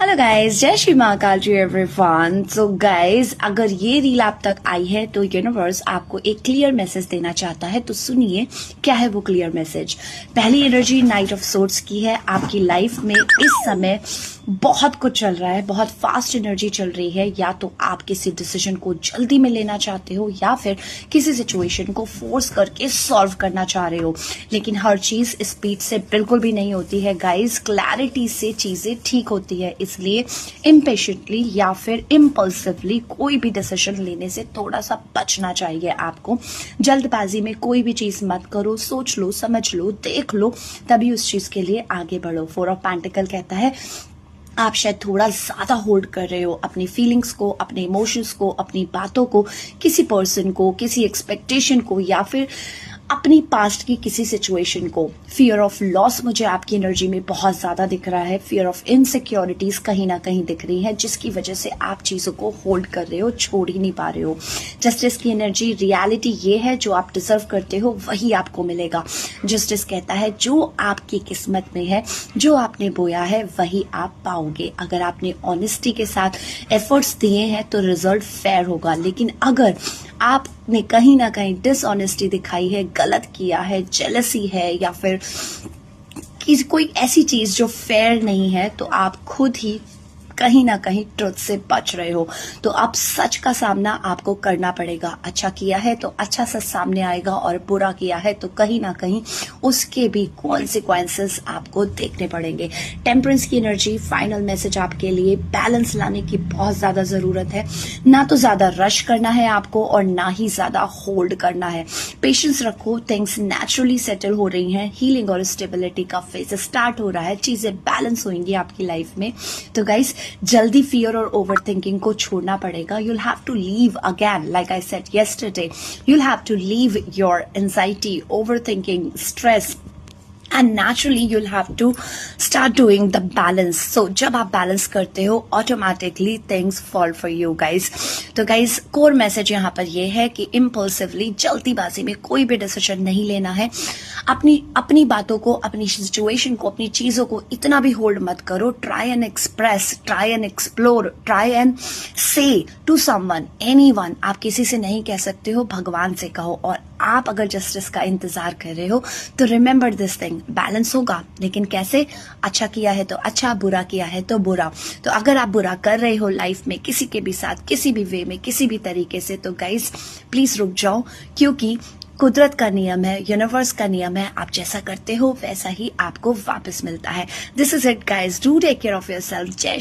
Hello guys, जय Shri Mahakal to everyone. So guys, अगर ये रील आप तक आई है तो यूनिवर्स आपको एक क्लियर मैसेज देना चाहता है। तो सुनिए क्या है वो क्लियर मैसेज। पहली एनर्जी नाइट ऑफ सोर्ड्स की है। आपकी लाइफ में इस समय बहुत कुछ चल रहा है, बहुत फास्ट एनर्जी चल रही है। या तो आप किसी डिसीजन को जल्दी में लेना चाहते हो या फिर किसी सिचुएशन को फोर्स करके सॉल्व करना चाह रहे हो, लेकिन हर चीज स्पीड से बिल्कुल भी नहीं होती है गाइस। क्लैरिटी से चीजें ठीक होती है, इसलिए इम्पेशेंटली या फिर इम्पल्सिवली कोई भी डिसीजन लेने से थोड़ा सा बचना चाहिए आपको। जल्दबाजी में कोई भी चीज मत करो, सोच लो, समझ लो, देख लो, तभी उस चीज के लिए आगे बढ़ो। 4 ऑफ पेंटिकल कहता है आप शायद थोड़ा ज्यादा होल्ड कर रहे हो अपनी फीलिंग्स को, अपने इमोशंस को, अपनी बातों को, किसी पर्सन को, किसी एक्सपेक्टेशन को, या फिर अपनी पास्ट की किसी सिचुएशन को। फियर ऑफ लॉस मुझे आपकी एनर्जी में बहुत ज्यादा दिख रहा है। फियर ऑफ इनसिक्योरिटीज कहीं ना कहीं दिख रही है, जिसकी वजह से आप चीजों को होल्ड कर रहे हो, छोड़ ही नहीं पा रहे हो। जस्टिस की एनर्जी, रियलिटी ये है जो आप डिजर्व करते हो वही आपको मिलेगा। जस्टिस कहता है जो आपकी किस्मत में है, जो आपने बोया है वही आप पाओगे। अगर आपने ऑनेस्टी के साथ एफर्ट्स दिए हैं तो रिजल्ट फेयर होगा, लेकिन अगर आपने कहीं ना कहीं डिसऑनेस्टी दिखाई है, गलत किया है, जेलसी है, या फिर कोई ऐसी चीज जो फेयर नहीं है, तो आप खुद ही कहीं ना कहीं ट्रुथ से बच रहे हो। तो अब सच का सामना आपको करना पड़ेगा। अच्छा किया है तो अच्छा सच सामने आएगा, और बुरा किया है तो कहीं ना कहीं उसके भी कॉन्सिक्वेंसेस आपको देखने पड़ेंगे। टेम्परेंस की एनर्जी, फाइनल मैसेज आपके लिए, बैलेंस लाने की बहुत ज्यादा जरूरत है। ना तो ज्यादा रश करना है आपको और ना ही ज्यादा होल्ड करना है। पेशेंस रखो, थिंग्स नेचुरली सेटल हो रही हैं। हीलिंग और स्टेबिलिटी का फेज स्टार्ट हो रहा है, चीजें बैलेंस होंगी आपकी लाइफ में। तो गाइस, जल्दी फियर और ओवर थिंकिंग को छोड़ना पड़ेगा। You'll have to leave again, like I said yesterday, you'll have to leave your anxiety, overthinking, stress, and naturally you'll have to start doing the balance. So जब आप balance करते हो automatically things fall for you guys. तो guys, core message यहाँ पर ये है कि impulsively, जल्दीबाजी में कोई भी डिसीजन नहीं लेना है। अपनी बातों को, अपनी सिचुएशन को, अपनी चीजों को इतना भी होल्ड मत करो। Try and express, try and explore, try and से टू समवन, एनीवन। आप किसी से नहीं कह सकते हो, भगवान से कहो। और आप अगर जस्टिस का इंतजार कर रहे हो तो रिमेंबर दिस थिंग, बैलेंस होगा, लेकिन कैसे? अच्छा किया है तो अच्छा, बुरा किया है तो बुरा। तो अगर आप बुरा कर रहे हो लाइफ में किसी के भी साथ, किसी भी वे में, किसी भी तरीके से, तो गाइस प्लीज रुक जाओ, क्योंकि कुदरत का नियम है, यूनिवर्स का नियम है, आप जैसा करते हो वैसा ही आपको वापस मिलता है। This is it guys, do take care of yourself. जय